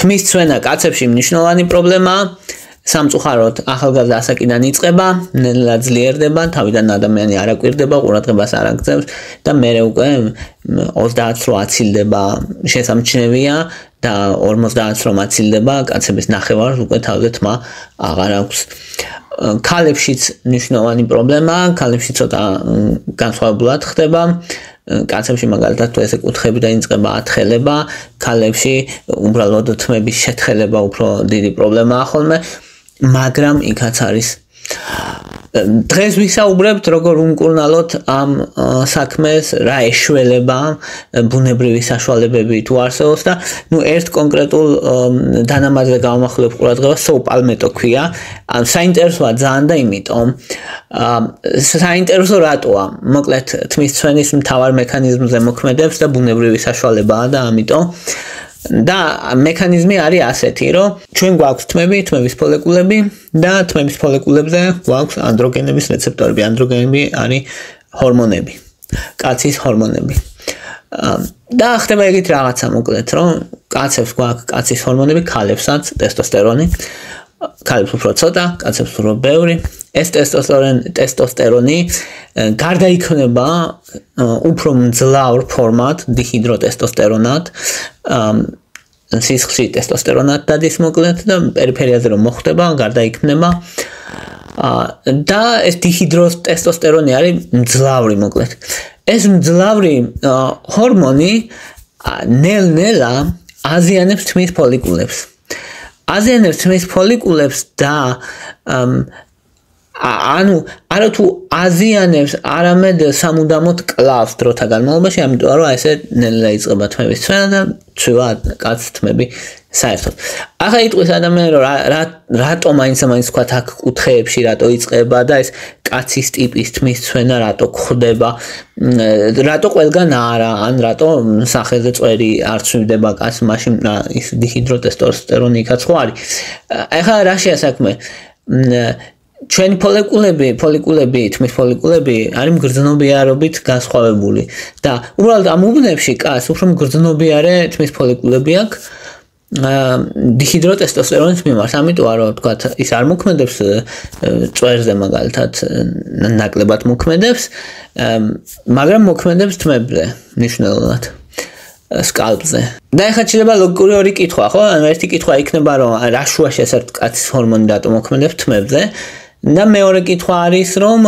თმის ცვენა კაცებში მნიშვნელოვანი პრობლემაა. სამწუხაროდ ახალგაზრდა ასაკიდან იწყება, ნელა ძლიერდება, თავიდან ადამიანი არ აკვირდება, ყურადღებას არ აქცევს და მერე უკვე 30-ს რო აცილდება შესამჩნევია და 50-ს რომ აცილდება, კაცების ნახევარს უკვე თავზე თმა აღარ აქვს. ქალებშიც მნიშვნელოვანი პრობლემაა, ქალებში ცოტა განსხვავებულად ხდება. კაცებში მაგალითად თუ ესე კუთხეები დაიწყება ათხელება, ქალებში უბრალოდ თმების შეთხელება უფრო დიდი პრობლემაა ხოლმე, მაგრამ იქაც არის. დღეს ვისაუბრებთ როგორ უმკურნალოთ ამ საქმეს, რა ეშველება, ბუნებრივი საშუალებები თუ არსებობს და ერთ კონკრეტულ დანამატზე გავამახვილებ ყურადღებას, სოუპალმეტო ქვია. საინტერესოა ძალიან და იმიტომ საინტერესო რატოა? მოკლედ თმის ცვენის მთავარ მექანიზმზე მოქმედებს და ბუნებრივი საშუალებაა და ამიტომ და მექანიზმი არის ასეთი, რომ ჩვენ გვაქვს თმები, თმების ფოლეკულები და თმების ფოლეკულებზე გვაქვს ანდროგენების რეცეპტორები. ანდროგენები არის ჰორმონები, კაცის ჰორმონები. და ხდება ეგეთ რაღაცა მოკლედ, რომ კაცებს გვაქვს კაცის ჰორმონები, ქალებსაც ტესტოსტერონი. ქალებს უფრო ცოტა, კაცებს უფრო ბევრი. ეს ტესტოსტერონი გარდაიქმნება უფრო მძლავრ ფორმად, დიჰიდროტესტოსტერონად, სისხლში ტესტოსტერონად დადის მოკლედ და პერიფერიაზე რომ მოხდება, გარდაიქმნება და ეს დიჰიდროტესტოსტერონი არის მძლავრი მოკლედ. ეს მძლავრი ჰორმონი ნელ-ნელა აზიანებს თმის ფოლიკულებს. აზიანებს თმის ფოლიკულებს და არა თუ აზიანებს, არამედ სამუდამოდ კლავს დროთა განმავლობაში, ამიტომ რომ ესე ნელა იწყება თმების ცვენა და ცვივა კაც თმები საერთოდ. ახლა იტყვის ადამიანი რომ რატო მაინც თქვათ აქ კუთხეებში რატო იწყება და ეს კაცის ტიპის თმის ცვენა რატო ხდება, რატო ყველგან არა, ან რატო სახეზე წვერი არ ცვივდება კაცს, მაშინ ის დიჰიდროტესტოსტერონი იქაც ხო არის. ახლა რა შეასაქმე? ჩვენი ფოლიკულები, თმის ფოლიკულები არის მგრძნობიარობით განსხვავებული და უბრალოდ ამ უბნებში კაცს უფრო მგრძნობიარე თმის ფოლიკულები აქვს დიჰიდროტესტოსტერონის მიმართ. ამიტომ რომ თქვა ის არ მოქმედებს წვერზე მაგალითად ნაკლებად მოქმედებს, მაგრამ მოქმედებს თმებზე მნიშვნელოვნად. სკალპზე. და ეხლა შეიძლება ლოგიკური ორი კითხვა, ხო? ერთი კითხვა იქნება რომ რა შუაში ეს კაცის ჰორმონი რატო მოქმედებს თმებზე? და მეორე კითხვა არის რომ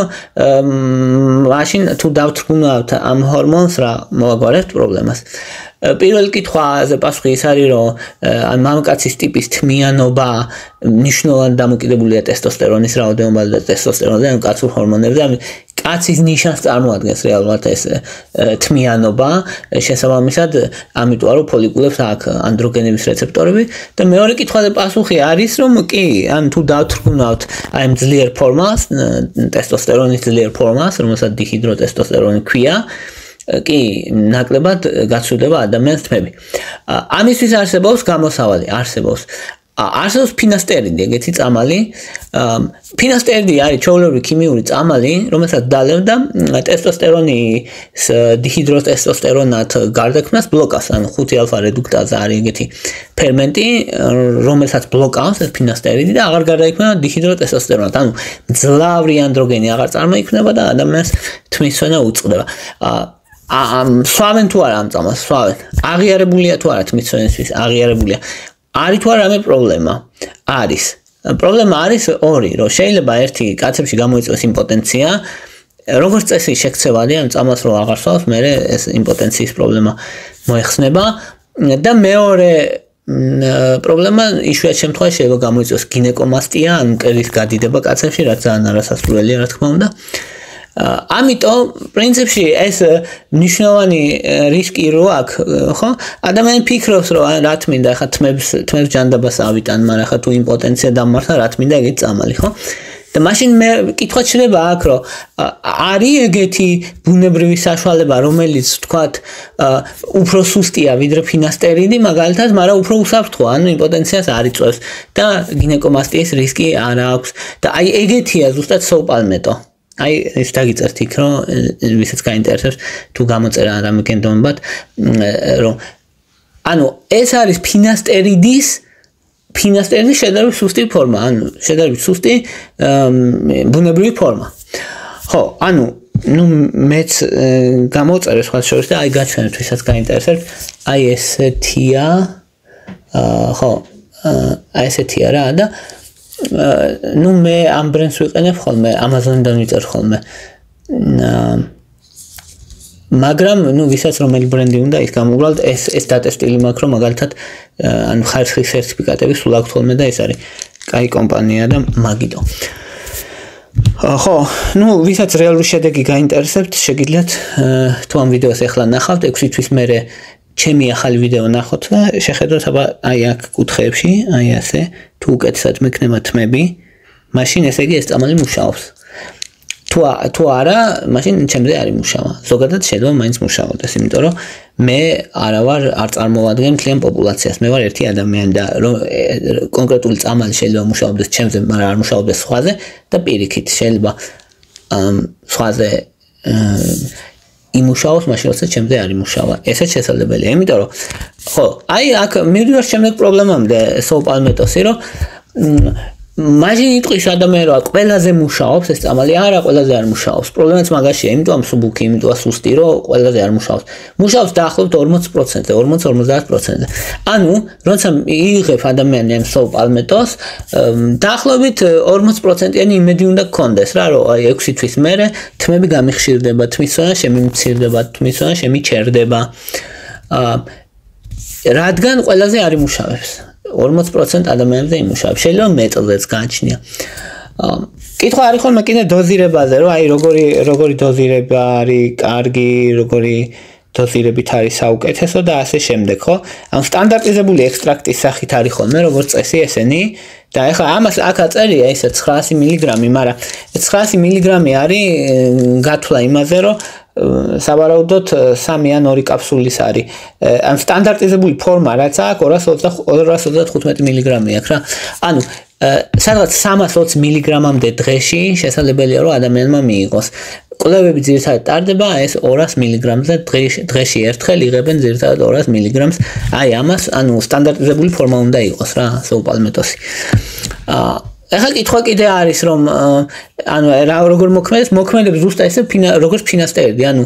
მაშინ თუ დავთრგუნავთ ამ ჰორმონს რა მოაგვარებთ პრობლემას. პირველი კითხვაზე პასუხი ის არის რომ მამაკაცის ტიპის თმიანობა მნიშვნელოვნად დამოკიდებულია ტესტოსტერონის რაოდენობაზე და ტესტოსტერონზე, ან კაცურ ჰორმონებზე. კაცის ნიშანს წარმოადგენს რეალურად ეს თმიანობა, შესაბამისად, ამიტომ რომ ფოლიკულებს აქვს ანდროგენების რეცეპტორები და მეორე კითხვაზე პასუხი არის რომ კი, ან თუ დავთრგუნავთ აი ამ ძლიერ ფორმას, ტესტოსტერონის ძლიერ ფორმას, რომელსაც დიჰიდროტესტოსტერონი ქვია, კი, ნაკლებად გაცვლდება ადამიანის თმები. ამისთვის არსებობს გამოსავალი, არსებობს ფინასტერიდი, ეგეთი წამალი. ფინასტერიდი არის ჩვეულებრივი ქიმიური წამალი, რომელსაც დალევდა ტესტოსტერონის დიჰიდროტესტოსტერონად გარდაქმნას ბლოკავს, ანუ 5-ალფა რედუქტაზა არის ეგეთი ფერმენტი, რომელსაც ბლოკავს ეს ფინასტერიდი და აღარ გარდაიქმნება დიჰიდროტესტოსტერონად. ანუ მძლავრი ანდროგენი აღარ წარმოიქმნება და ადამიანს თმის ცვენა უწყდება. სვავენ თუ არა ამ წამალს, სვავენ. აღიარებულია თუ არა თმის ცვენისთვის, აღიარებულია. არის თუ არა რამე პრობლემა? არის. პრობლემა არის ორი, რომ შეიძლება ერთი კაცებში გამოიწვიოს იმპოტენცია, როგორც წესი შექცევადი ამ წამალს რო აღარ სვავს, მერე ეს იმპოტენციის პრობლემა მოეხსნება და მეორე პრობლემა იშვიათ შემთხვევაში შეიძლება გამოიწვიოს გინეკომასტია, ან მკერდის გადიდება კაცებში, რაც ძალიან არასასურველია, რა თქმა უნდა. ამიტომ პრინციპში ეს მნიშვნელოვანი რისკი რო აქვს, ხო? ადამიანი ფიქრობს, რომ რა თმინდა, ხა თმებს ჯანდაბას ავიტან, მაგრამ ხა თუ იმპოტენცია დამართა, რა თმინდა ეგეთი წამალი, ხო? და მაშინ მე კითხვა შეიძლება აქ, რომ არის ეგეთი ბუნებრივი საშუალება, რომელიც თქვათ უფრო სუსტია ვიდრე ფინასტერიდი, მაგალითად, მაგრამ უფრო უსაფრთხოა, ანუ იმპოტენციას არ იწვევს და გინეკომასტიის რისკი არ აქვს. და აი ეგეთია ზუსტად სოუპალმეტო. აი ეს დაგიწერთ იქ რომ ვისაც გაინტერესებს თუ გამოწერა რამე გენდომებად რომ ანუ ეს არის ფინასტერიდის შედარებით სუსტი ფორმა, ანუ შედარებით სუსტი ბუნებრივი ფორმა. ხო, ანუ მეც გამოწერე სხვა შორის და აი გაჩვენებთ, ვისაც გაინტერესებთ, აი ესეთია, ხო, აი ესეთია რა და მე ამ ბრენდს ვიყენებ ხოლმე, Amazon-დან ვიწერ ხოლმე. მაგრამ ვისაც რომელი ბრენდი უნდა ის გამოვვალთ ეს დატესტილი მაქვს რომ მაგალითად ანუ ხარისხის სერტიფიკატები სულ აქვს ხოლმე და ეს არის კაი კომპანია და მაგიტო. ხო, ვისაც რეალური შედეგი გაინტერესებთ, შეგიძლიათ თუ ამ ვიდეოს ახლა ნახავთ 6 თვის მერე ჩემი ახალი ვიდეო ნახოთ და შეხედოთ აბა აი აქ კუთხეებში, აი ასე, თუ უკეთესად მექნება თმები, მაშინ ესე იგი ეს წამალი მუშაობს. თუ არა, მაშინ ჩემზე არ იმუშავა. ზოგადად შეიძლება მაინც მუშაობდეს, იმიტომ რომ მე არ წარმოვადგენ მთლიან პოპულაციას. მე ვარ ერთი ადამიანი და კონკრეტული წამალი შეიძლება მუშაობდეს ჩემზე, მაგრამ არ მუშაობდეს სხვაზე და პირიქით შეიძლება სხვაზე იმუშაოს, მაშინ როცა ჩემზე არ იმუშავა. ესეც შესაძლებელია, იმიტომ რომ ხო, აი აქ მივიდივარ შემდეგ პრობლემამდე სოუპალმეტოსი, რომ მაშინ იტყვის ადამიანი რომ ყველაზე მუშაობს ეს წამალი, არა ყველაზე არ მუშაობს. პრობლემაც მაგაშია, იმიტომ სუბუქი, იმიტომ სუსტი, რომ ყველაზე არ მუშაობს. მუშაობს დაახლოებით 40%-ზე, 40-50%-ზე. ანუ, როცა იღებ ადამიანი ამ სოუპალმეტოს, დაახლოებით 40%-იანი იმედი უნდა გქონდეს რა, რომ აი 6 თვის მერე თმები გამიხშირდება, თმის ზონა შემიმცირდება, თმის ზონა შემიჩერდება. რადგან ყველაზე არ იმუშავებს. 40% ადამიანებზე იმუშავებს. შეიძლება მეტზეც გააჩნია. კითხვა არის ხოლმე კიდე დოზირებაზე, რომ აი როგორი დოზირება არის კარგი, როგორი დოზირებით არის საუკეთესო და ასე შემდეგ, ხო? ამ სტანდარტიზებული ექსტრაქტის სახით არის ხოლმე როგორც წესი ესენი და ეხლა ამას აქ აწერია ესე 900 მგ, მაგრამ 900 მგ არის გათვლა იმაზე, რომ საბარაუდოდ 3 ან 2 კაფსულის არის. ამ სტანდარტიზებული ფორმა რაც აქვს 235 მგ აქვს რა. ანუ სადღაც 320 მგ-მდე დღეში შესაძლებელია რომ ადამიანმა მიიღოს. კვლევები ძირითადად ტარდება ეს 200 მგ-ზე დღეში ერთხელ იღებენ ძირითადად 200 მგ-ს. აი ამას ანუ სტანდარტიზებული ფორმა უნდა იყოს რა, სოუპალმეტოსი. ახლა კითხვა კიდე არის რომ ანუ როგორ მოქმედებს ზუსტად ესე როგორც ფინასტერიდი, ანუ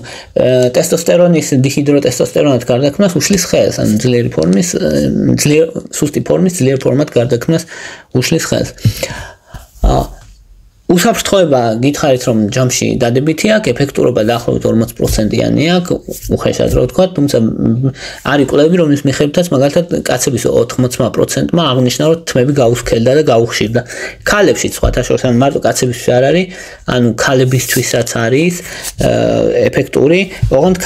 ტესტოსტერონის დიჰიდროტესტოსტერონად გარდაქმნას უშლის ხელს, ანუ სუსტი ფორმის ძლიერ ფორმად გარდაქმნას უშლის ხელს. უსაფრთხოება გითხარით რომ ჯამში დადებითი აქვს, ეფექტურობა დაახლოებით 40%-იანი აქვს, უხეშად რო ვთქვა, თუმცა არის კვლევები რომლის მიხედვითაც მაგალითად კაცების 80%-მა აღნიშნა რომ თმები გაუსქელდა და გაუხშირდა. ქალებშიც სხვათა შორის ან მარტო კაცებისთვის არ არის, ანუ ქალებისთვისაც არის ეფექტური, ოღონდ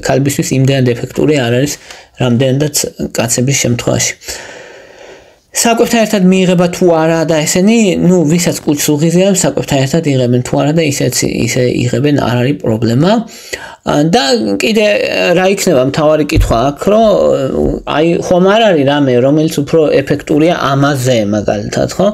ქალებისთვის იმდენად ეფექტური არ არის, რამდენადაც კაცების შემთხვევაში. საკვებთან ერთად მიიღება თუ არა და ესენი, ვისაც კუჭს უღიზიან, საკვებთან ერთად იღებენ თუ არა და ისე იღებენ, არ არის პრობლემა. და კიდე რა იქნება მთავარი კითხვა აქ, რომ აი ხომ არ არის რამე, რომელიც უფრო ეფექტურია ამაზე მაგალითად, ხო?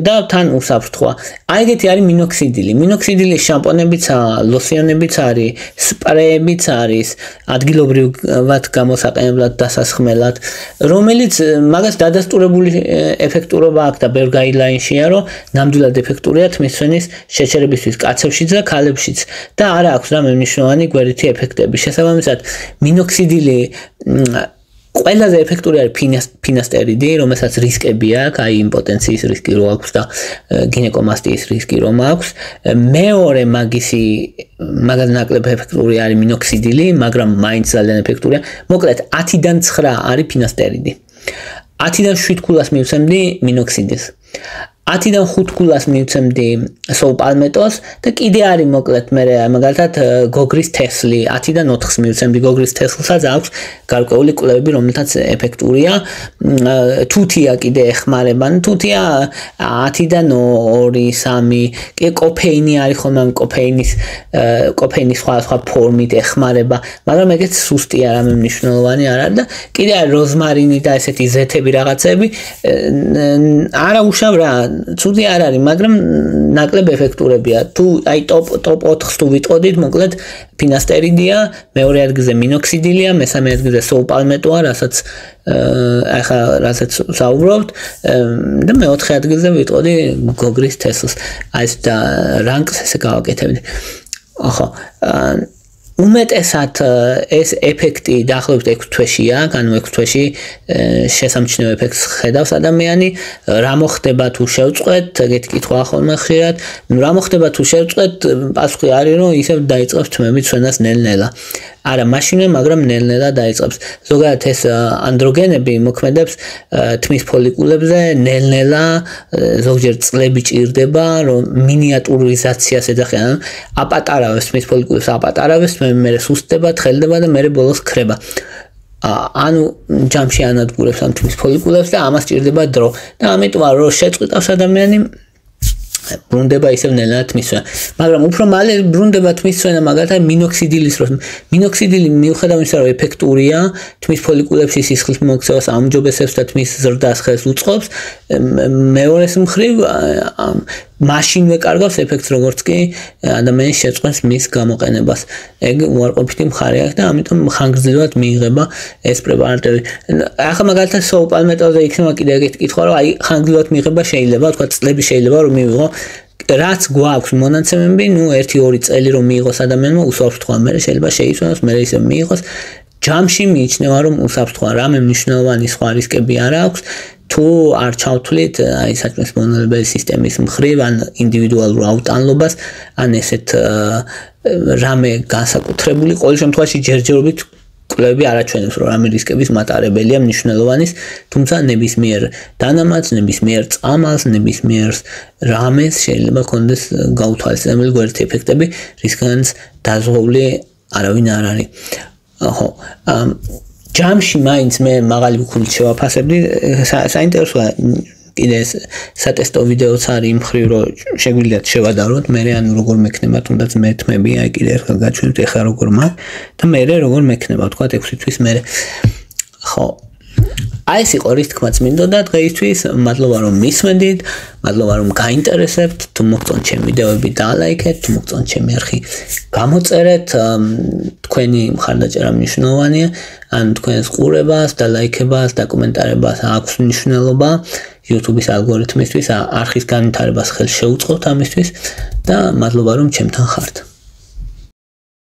და თან უსაფრთხოა. აი ეგეთი არის მინოქსიდილი. მინოქსიდილის შამპონებიც, ლოსიონებიც არის, სპრეებიც არის, ადგილობრივად გამოსაყენებლად დასასხმელად, რომელიც მაგას დადასტურებული ეფექტურობა აქვს და ბევრ გაიდლაინშია, რომ ნამდვილად ეფექტურია თმისწვენის შეჩერებისთვის კაცებშიც და ქალებშიც და არა აქვს რამე მნიშვნელოვანი გვერდითი ეფექტები. შესაბამისად, მინოქსიდილი ყველაზე ეფექტური არის ფინასტერიდი, რომელსაც რისკები აქვს, აი იმპოტენციის რისკი რო აქვს და გინეკომასტიის რისკი რომ აქვს. მეორე მაგას ნაკლებ ეფექტური არის მინოქსიდილი, მაგრამ მაინც ძალიან ეფექტურია. მოკლედ 10-დან 9 არის ფინასტერიდი. 10-დან 7 ქულას მივცემდი მინოქსიდილს. 10-დან 5 ქულას მივცემდი სოუპალმეტოს და კიდე არის მოკლედ მე მაგალითად გოგრის თესლი 10-დან 4-ს მივცემდი გოგრის თესლსაც აქვს გარკვეული კვლევები რომელთაც ეფექტურია. თუთია კიდე ეხმარება, თუთია 10-დან 2-3 კი კოფეინი არის ხოლმე კოფეინის სხვა ფორმით ეხმარება, მაგრამ ეგეც სუსტია რამე მნიშვნელოვანი არ არის და კიდე არის როზმარინი და ესეთი ზეთები რაღაცები არა უშავ რა ცუდი არ არის, მაგრამ ნაკლებ ეფექტურებია. თუ აი top 4-ს თუ ვიტყოდით, მოკლედ ფინასტერიდია, მეორე ადგილზე მინოქსიდილია, მესამე ადგილზე სოუპალმეტოა, რასაც საუბრობთ და მეოთხე ადგილზე ვიტყოდი გოგრის თესლს. აი და რანკს ესე გავაკეთებდი. ახლა უმეტესად ეს ეფექტი დაახლოებით 6 თვეშია, ანუ 6 თვეში შესამჩნევ ეფექტს ხედავს ადამიანი. რა მოხდება თუ შევწყვეთ, ეგეთი კითხვა ხოლმე ხშირად. რა მოხდება თუ შევწყვეთ, პასუხი არის, რომ ისევ დაიწყებს თმები ჩვენას ნელ-ნელა. არა მაშინვე, მაგრამ ნელ-ნელა დაიწყებს. ზოგადად ეს ანდროგენები მოქმედებს თმის ფოლიკულებზე, ნელ-ნელა, ზოგჯერ წლები ჭირდება, რომ მინიატურიზაციას ეძახიან. აპატარავებს თმის ფოლიკულებს, აპატარავებს, მე სუსტდება, თხელდება და მე ბოლოს ქრება. ანუ ჯამში ანადგურებს ამ თმის ფოლიკულებს და ამას ჭირდება დრო. და ამიტომ რომ შეწყვიტავს ადამიანი ბრუნდება ისევ ნელა თმისვენა. მაგრამ უფრო მალე ბრუნდება თმისვენა, მაგალითად მინოქსიდილის დროს. მინოქსიდილი მიუხედავად იმისა, რომ ეფექტურია, თმის ფოლიკულებში სისხლის მოქცევას აუმჯობესებს და თმის ზრდას ხელს უწყობს, მეორეს მხრივ მაშინვე კარგავს ეფექტს, როგორც კი ადამიანის შეწყვეტს მის გამოყენებას. ეგ უარყოფითი მხარე აქვს და ამიტომ ხანგრძლივად მიიღება ეს პრეპარატები. ახლა მაგალითად სოუპალმეტოზე იქნება კიდე ეგეთი კითხვა, რომ აი ხანგრძლივად მიიღება შეიძლება, თქვა წლები შეიძლება რომ მიიღო. რაც გვაქვს მონაცემები, ნუ 1-2 წელი რომ მიიღოს ადამიანმა, უსაუბრთ თქვა, მე შეიძლება შეიცვალოს, მე ისე მიიღოს. ჯამში მიიჩნევა რომ უსაფრთხოა, რამე მნიშვნელოვანი სხვა რისკები არ აქვს. თუ არ ჩავთვლით აი საჭმლის მონელებელი სისტემის მხრივ ან ინდივიდუალურ აუტანლობას, ან ესეთ რამე განსაკუთრებული, ყოველ შემთხვევაში ჯერჯერობით კვლევები არაჩვენებს, რომ რამე რისკების მატარებელია მნიშვნელოვანის, თუმცა ნებისმიერ დანამატს, ნებისმიერ წამალს, ნებისმიერ რამეს შეიძლება ქონდეს გაუთვალისწინებელი გვერდითი ეფექტები, რისგანაც დაზღვეული არავინ არ არის. ხო, ჯამში მაინც მე მაღალი უქულით შევაფასებდი, საინტერესოა კიდე სატესტო ვიდეოც არის იმ მხრივ, რომ შეგვიძლიათ შევადაროთ, მე ანუ როგორ მექნება, თუნდაც მე თმები, აი კიდე ერთხელ გაჩვენებთ ეხლა როგორ მაგ და მე როგორ მექნება, თქვა 6 თვის მერე. ხო, აი ეს იყო რის თქმაც მინდოდა დღეისთვის, მადლობა რომ მისმენდით, მადლობა რომ გაინტერესებთ, თუ მოგწონთ ჩემი ვიდეოები დალაიქეთ, თუ მოგწონთ ჩემი არხი გამოწერეთ, თქვენი მხარდაჭერა მნიშვნელოვანია, ან თქვენს ყურებას და ლაიქებას და კომენტარებას აქვს მნიშვნელობა YouTube-ის ალგორითმისთვის, არხის განვითარებას ხელს შეუწყობთ ამისთვის და მადლობა რომ ჩემთან ხართ.